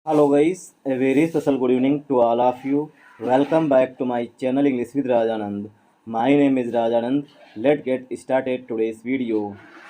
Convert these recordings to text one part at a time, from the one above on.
Hello guys, a very special good evening to all of you. Welcome back to my channel English with Rajanand. My name is Rajanand. Let's get started today's video.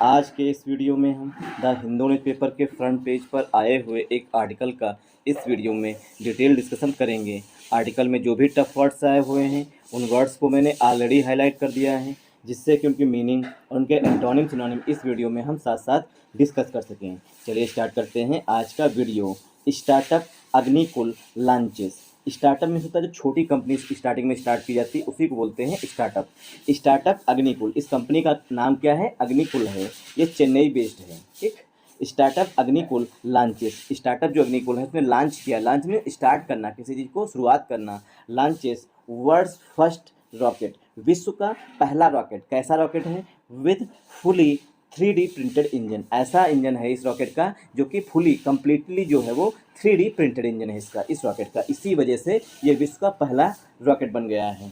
आज के इस video में हम the Hindu newspaper के front page पर आए हुए एक आर्टिकल का इस वीडियो में डिटेल डिस्कशन करेंगे। आर्टिकल में जो भी टफ वर्ड्स आए हुए हैं उन वर्ड्स को मैंने ऑलरेडी हाईलाइट कर दिया है, जिससे कि उनकी मीनिंग और उनके एंटोनिम सिनोनिम इस वीडियो में हम साथ साथ डिस्कस कर सकें। चलिए स्टार्ट करते हैं आज का video. Startup Agnikul launches. Startup में होता है जो छोटी कंपनी स्टार्टिंग में स्टार्ट की जाती है उसी को बोलते हैं स्टार्टअप। स्टार्टअप अग्निकुल, इस कंपनी का नाम क्या है? अग्निकुल है। ये चेन्नई बेस्ड है। ठीक, स्टार्टअप अग्निकुल लॉन्चेस। स्टार्टअप जो अग्निकुल है उसमें लॉन्च किया। लॉन्च में स्टार्ट करना, किसी चीज़ को शुरुआत करना। लॉन्चेस वर्ल्ड्स फर्स्ट रॉकेट, विश्व का पहला रॉकेट। कैसा रॉकेट है? With fully 3D printed engine. ऐसा इंजन है इस रॉकेट का जो कि फुली कंप्लीटली जो है वो 3D प्रिंटेड इंजन है इसका, इस रॉकेट का। इसी वजह से ये विश्व का पहला रॉकेट बन गया है।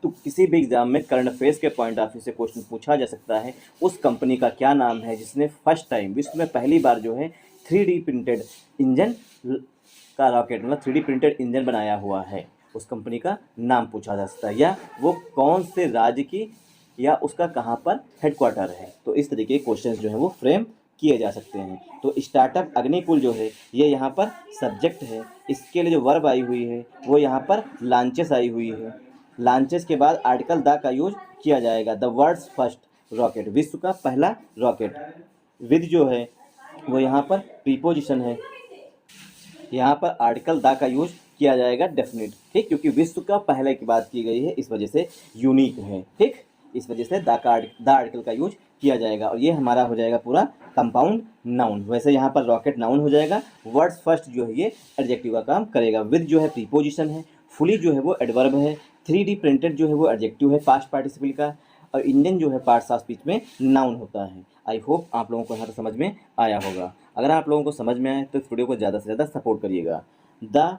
तो किसी भी एग्जाम में करंट अफेयर्स के पॉइंट ऑफ व्यू से क्वेश्चन पूछा जा सकता है, उस कंपनी का क्या नाम है जिसने फर्स्ट टाइम विश्व में पहली बार जो है 3D प्रिंटेड इंजन का रॉकेट, मतलब 3D प्रिंटेड इंजन बनाया हुआ है। उस कंपनी का नाम पूछा जा सकता है, या वो कौन से राज्य की, या उसका कहाँ पर हेडक्वार्टर है। तो इस तरीके के क्वेश्चंस जो है वो फ्रेम किए जा सकते हैं। तो स्टार्टअप अग्निकुल जो है ये यहाँ पर सब्जेक्ट है। इसके लिए जो वर्ब आई हुई है वो यहाँ पर लॉन्चेस आई हुई है। लॉन्चेस के बाद आर्टिकल द का यूज किया जाएगा। द वर्ल्ड्स फर्स्ट रॉकेट, विश्व का पहला रॉकेट। विद जो है वो यहाँ पर प्रीपोजिशन है। यहाँ पर आर्टिकल द का यूज किया जाएगा डेफिनेट। ठीक, क्योंकि विश्व का पहले की बात की गई है, इस वजह से यूनिक है। ठीक, इस वजह से द आर्टिकल का यूज किया जाएगा और ये हमारा हो जाएगा पूरा कंपाउंड नाउन। वैसे यहाँ पर रॉकेट नाउन हो जाएगा। वर्ड्स फर्स्ट जो है ये एडजेक्टिव का काम करेगा। विद जो है प्रीपोजिशन है। फुली जो है वो एडवर्ब है। 3D प्रिंटेड जो है वो एडजेक्टिव है पास्ट पार्टिसिपल का। और इंजन जो है पार्ट्स ऑफ स्पीच में नाउन होता है। आई होप आप लोगों को यहाँ समझ में आया होगा। अगर आप लोगों को समझ में आए तो इस वीडियो को ज़्यादा से ज़्यादा सपोर्ट करिएगा। द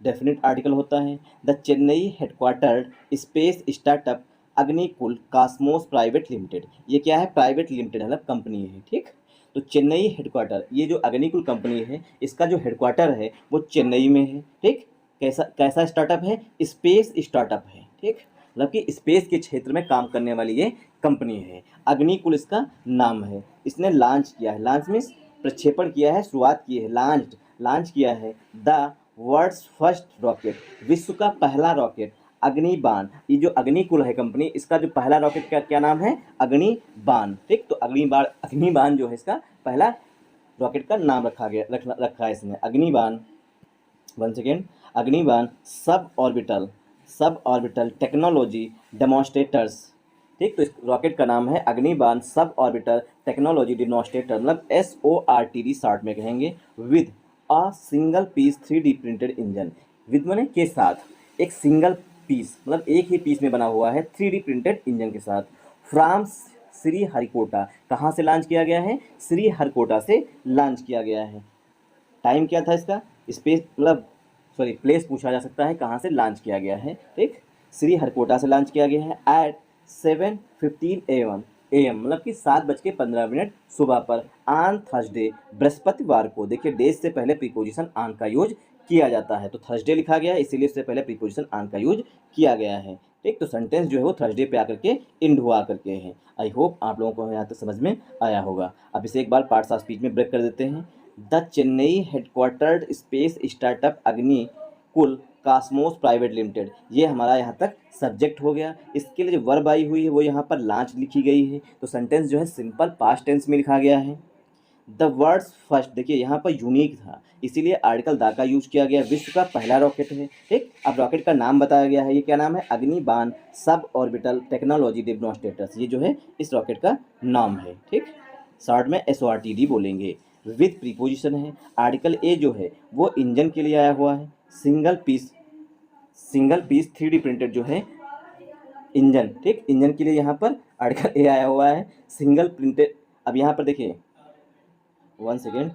डेफिनेट आर्टिकल होता है the Chennai headquartered space startup Agnikul Cosmos private limited. ये क्या है? प्राइवेट लिमिटेड मतलब कंपनी है। ठीक, तो चेन्नई हेडक्वार्टर, ये जो अग्निकुल कंपनी है इसका जो हेडक्वार्टर है वो चेन्नई में है। ठीक, कैसा स्टार्टअप है? स्पेस स्टार्टअप है। ठीक, मतलब कि स्पेस के क्षेत्र में काम करने वाली ये कंपनी है। अग्निकुल इसका नाम है। इसने लॉन्च किया है। लॉन्च मीन्स प्रक्षेपण किया है, शुरुआत की है। लॉन्च किया है द वर्ल्ड्स फर्स्ट रॉकेट, विश्व का पहला रॉकेट अग्निबाण। ये जो अग्निकुल है कंपनी, इसका जो पहला रॉकेट का क्या नाम है? अग्निबाण। ठीक, तो अग्निबाण जो है इसका पहला रॉकेट का नाम रखा है इसने, अग्निबाण। One second, अग्निबाण sub orbital technology demonstrators. ठीक, तो इस रॉकेट का नाम है Agnibaan sub orbital technology demonstrator, मतलब SORTD शॉर्ट में कहेंगे। With a single piece 3D printed engine. With माने के साथ, एक सिंगल पीस मतलब एक ही पीस में बना हुआ है 3D प्रिंटेड इंजन के साथ। फ्राम श्रीहरिकोटा, कहाँ से लॉन्च किया गया है? श्रीहरिकोटा से लॉन्च किया गया है। टाइम क्या था इसका? स्पेस मतलब प्लेस पूछा जा सकता है, कहाँ से लॉन्च किया गया है। ठीक, श्रीहरिकोटा से लॉन्च किया गया है एट 7:15 AM, मतलब कि 7:15 सुबह पर। ऑन थर्सडे, बृहस्पतिवार को। देखिए डेज से पहले प्रीपोजिशन ऑन का यूज किया जाता है, तो थर्सडे लिखा गया है इसीलिए उससे पहले प्रीपोजिशन ऑन का यूज किया गया है। ठीक, तो सेंटेंस जो है वो थर्सडे पे आकर के इंड हुआ करके है। आई होप आप लोगों को यहाँ तक समझ में आया होगा। अब इसे एक बार पार्ट्स ऑफ स्पीच में ब्रेक कर देते हैं। The Chennai headquartered space startup Agnikul Cosmos private limited, ये हमारा यहाँ तक सब्जेक्ट हो गया। इसके लिए जो वर्ब आई हुई है वो यहाँ पर लॉन्च लिखी गई है, तो सेंटेंस जो है सिंपल पास्ट टेंस में लिखा गया है। द वर्ल्ड्स फर्स्ट, देखिए यहाँ पर यूनिक था इसीलिए आर्टिकल दा का यूज किया गया। विश्व का पहला रॉकेट है। ठीक, अब रॉकेट का नाम बताया गया है, ये क्या नाम है? Agnibaan sub orbital technology demonstrators, ये जो है इस रॉकेट का नाम है। ठीक, शॉर्ट में SORTD बोलेंगे। विद प्रीपोजिशन है। आर्टिकल ए जो है वो इंजन के लिए आया हुआ है। सिंगल पीस 3D प्रिंटेड जो है इंजन। ठीक, इंजन के लिए यहाँ पर आर्टिकल ए आया हुआ है। सिंगल प्रिंटेड, अब यहाँ पर देखिए वन सेकेंड,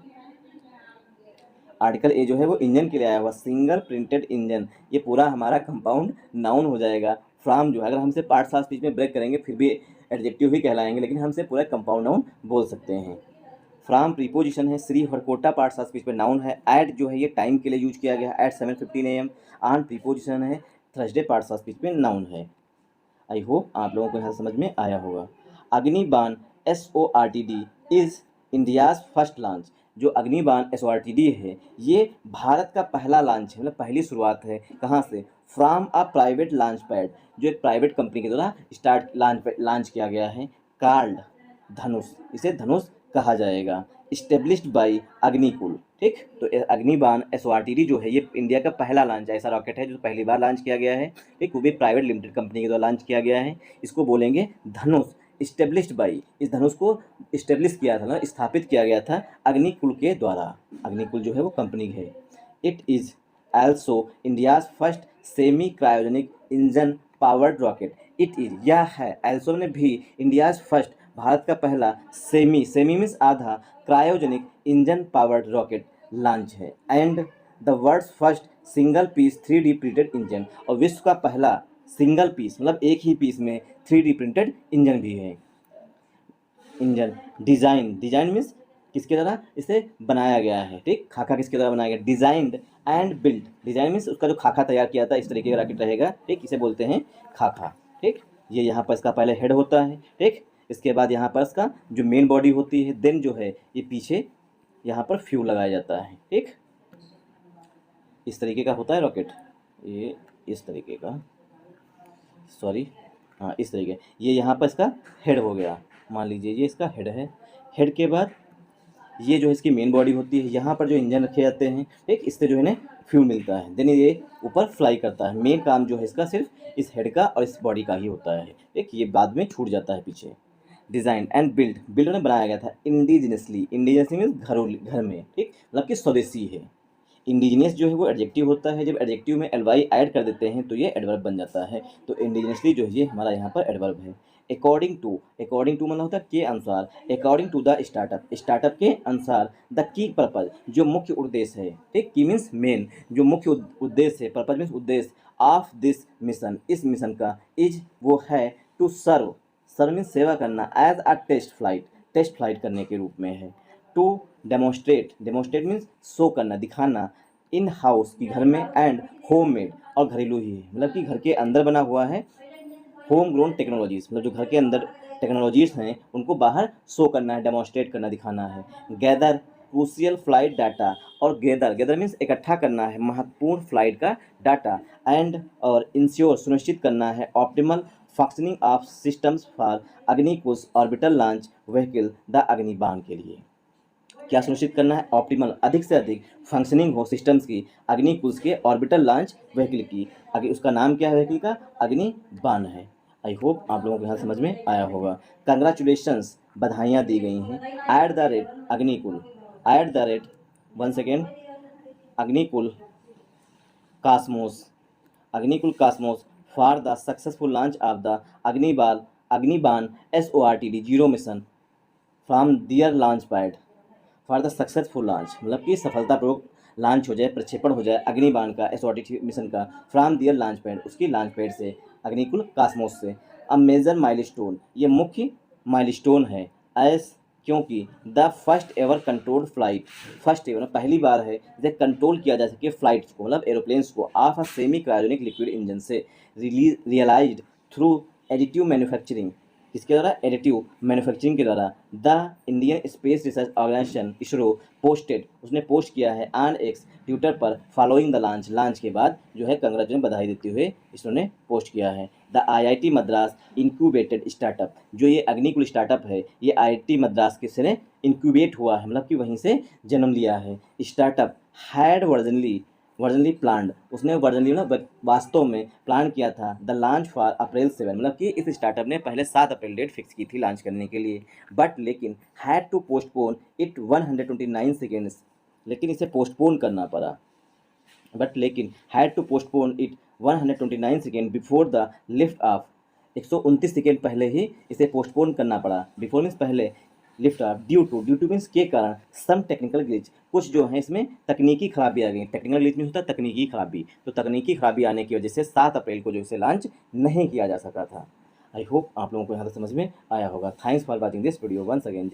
आर्टिकल ए जो है वो इंजन के लिए आया हुआ, सिंगल प्रिंटेड इंजन। ये पूरा हमारा कंपाउंड नाउन हो जाएगा। फ्रॉम जो है, अगर हमसे पार्ट्स ऑफ स्पीच में ब्रेक करेंगे फिर भी एडजेक्टिव ही कहलाएंगे, लेकिन हमसे पूरा कंपाउंड नाउन बोल सकते हैं। फ्रॉम प्रीपोजिशन है, श्रीहरिकोटा पार्ट्स ऑफ स्पीच पे नाउन है, एट जो है ये टाइम के लिए यूज किया गया है, एट 7:15 AM। ऑन प्रीपोजिशन है, थर्सडे पार्ट्स ऑफ स्पीच पे नाउन है। आई होप आप लोगों को यहाँ समझ में आया होगा। अग्निबाण SORTD is India's first launch. जो अग्निबाण SORTD है ये भारत का पहला लॉन्च है, मतलब पहली शुरुआत है। कहाँ से? From a private launch pad, जो एक प्राइवेट कंपनी के द्वारा लॉन्च किया गया है। कार्ड धनुष, इसे धनुष कहा जाएगा। इस्टेब्लिश्ड बाई अग्निकुल, ठीक। तो अग्निबाण SORTD जो है ये इंडिया का पहला लॉन्च ऐसा रॉकेट है जो पहली बार लॉन्च किया गया है, ठीक। वो भी प्राइवेट लिमिटेड कंपनी के द्वारा लॉन्च किया गया है। इसको बोलेंगे धनुष। इस्टेब्लिश्ड बाई, इस धनुष को इस्टेब्लिश किया था ना, स्थापित किया गया था अग्निकुल के द्वारा। अग्निकुल जो है वो कंपनी है। It is also India's first semi cryogenic engine powered rocket. It is, यह है, also ने भी, इंडियाज फर्स्ट, भारत का पहला सेमी मीन्स आधा, cryogenic engine powered rocket launch है। And the world's first single piece 3D printed engine, और विश्व का पहला सिंगल पीस मतलब एक ही पीस में 3D प्रिंटेड इंजन भी है। इंजन डिजाइन मीन्स किसके द्वारा इसे बनाया गया है, ठीक। खाका किसके द्वारा बनाया गया? Designed and build. Design means उसका जो खाका तैयार किया था, इस तरीके का रॉकेट रहेगा, ठीक। इसे बोलते हैं खाका, ठीक। ये यहाँ पर इसका पहले हेड होता है, ठीक। इसके बाद यहाँ पर इसका जो मेन बॉडी होती है, देन जो है ये पीछे यहाँ पर फ्यूल लगाया जाता है, ठीक। इस तरीके का होता है रॉकेट, ये इस तरीके का, सॉरी, हाँ इस तरीके। ये यहाँ पर इसका हेड हो गया, मान लीजिए ये इसका हेड है। हेड के बाद ये जो है इसकी मेन बॉडी होती है, यहाँ पर जो इंजन रखे जाते हैं, ठीक। इससे जो है ना फ्यूल मिलता है, देन ये ऊपर फ्लाई करता है। मेन काम जो है इसका सिर्फ इस हेड का और इस बॉडी का ही होता है, ठीक। ये बाद में छूट जाता है पीछे। डिज़ाइन एंड बिल्ड ने बनाया गया था इंडिजिनसली मीन्स घर में, ठीक, मतलब कि स्वदेशी है। इंडिजिनियस जो है वो एडजेक्टिव होता है, जब एडजेक्टिव में ly ऐड कर देते हैं तो ये एडवर्ब बन जाता है। तो इंडिजिनसली जो है ये हमारा यहाँ पर एडवर्ब है। अकॉर्डिंग टू मतलब होता है के अनुसार, अकॉर्डिंग टू द स्टार्टअप के अनुसार, द की पर्पज जो मुख्य उद्देश्य है, ठीक। की मीन्स मेन, जो मुख्य उद्देश्य है, पर्पज मीन्स उद्देश्य, ऑफ दिस मिशन, इस मिशन का, इज वो है, टू सर्व मीन्स सेवा करना, एज अ टेस्ट फ्लाइट करने के रूप में है। टू डेमोस्ट्रेट मीन्स शो करना, दिखाना, इन हाउस की घर में, एंड होम मेड और घरेलू ही है, मतलब कि घर के अंदर बना हुआ है। होम ग्रोन टेक्नोलॉजीज मतलब जो घर के अंदर टेक्नोलॉजीज हैं उनको बाहर शो करना है, डेमोस्ट्रेट करना, दिखाना है। गैदर क्रूशियल फ्लाइट डाटा, और गैदर मीन्स इकट्ठा करना है महत्वपूर्ण फ्लाइट का डाटा, एंड और इंश्योर सुनिश्चित करना है optimal functioning of systems for Agnikul orbital launch vehicle the Agnibaan के लिए। क्या सुनिश्चित करना है? ऑप्टिमल, अधिक से अधिक फंक्शनिंग हो सिस्टम्स की अग्निकुल के ऑर्बिटल लॉन्च व्हीकल की। आगे उसका नाम क्या है व्हीकल का? अग्निबाण है। आई होप आप लोगों को यहाँ समझ में आया होगा। कंग्रेचुलेशंस, बधाइयाँ दी गई हैं। At the rate Agnikul, at the rate, one second, Agnikul Cosmos for the successful launch of the Agnibaan SORTD 0 mission from their launch pad for the successful launch, मतलब कि सफलतापूर्वक लॉन्च हो जाए, प्रक्षेपण हो जाए अग्निबाण का SORTD मिशन का, फ्रॉम दियर लॉन्च पैड, उसकी लॉन्च पैड से, अग्निकुल कास्मोस से। अ मेजर माइलस्टोन, ये मुख्य माइलस्टोन है, एस क्योंकि the first ever controlled flight, first ever पहली बार है जिसे कंट्रोल किया जा सके फ्लाइट्स को, मतलब एरोप्लेन्स को, of a semi cryogenic liquid engine से, रियलाइज्ड थ्रू एडिटिव मैन्युफैक्चरिंग, किसके द्वारा? एडिटिव मैन्युफैक्चरिंग के द्वारा। The Indian space research organisation ISRO posted, उसने पोस्ट किया है ऑन एक्स ट्विटर पर, फॉलोइंग द लॉन्च के बाद जो है कंग्रेचुलेशन, बधाई देते हुए इसरो ने पोस्ट किया है। The IIT Madras incubated startup, जो ये अग्निकुल स्टार्टअप है ये IIT मद्रास के से इंक्यूबेट हुआ है, मतलब कि वहीं से जन्म लिया है। स्टार्टअप हैड वर्जनली प्लान्ड, उसने वर्जनली ना वास्तव में प्लान किया था द लॉन्च फॉर अप्रैल 7, मतलब कि इस स्टार्टअप ने पहले 7 अप्रैल डेट फिक्स की थी लॉन्च करने के लिए, बट लेकिन had to postpone it 129 seconds, लेकिन इसे पोस्टपोन करना पड़ा, बट लेकिन had to postpone it 129 second before the lift off, 129 second पहले ही इसे पोस्टपोन करना पड़ा, बिफोर मीन्स पहले, lift off due to means के कारण, सम टेक्निकल ग्लिच, कुछ जो है इसमें तकनीकी खराबी आ गई। टेक्निकल ग्लिच नहीं होता, तकनीकी खराबी, तो तकनीकी खराबी आने की वजह से 7 अप्रैल को जो इसे लॉन्च नहीं किया जा सका था। आई होप आप लोगों को यहाँ तक समझ में आया होगा। Thanks for watching this video once again.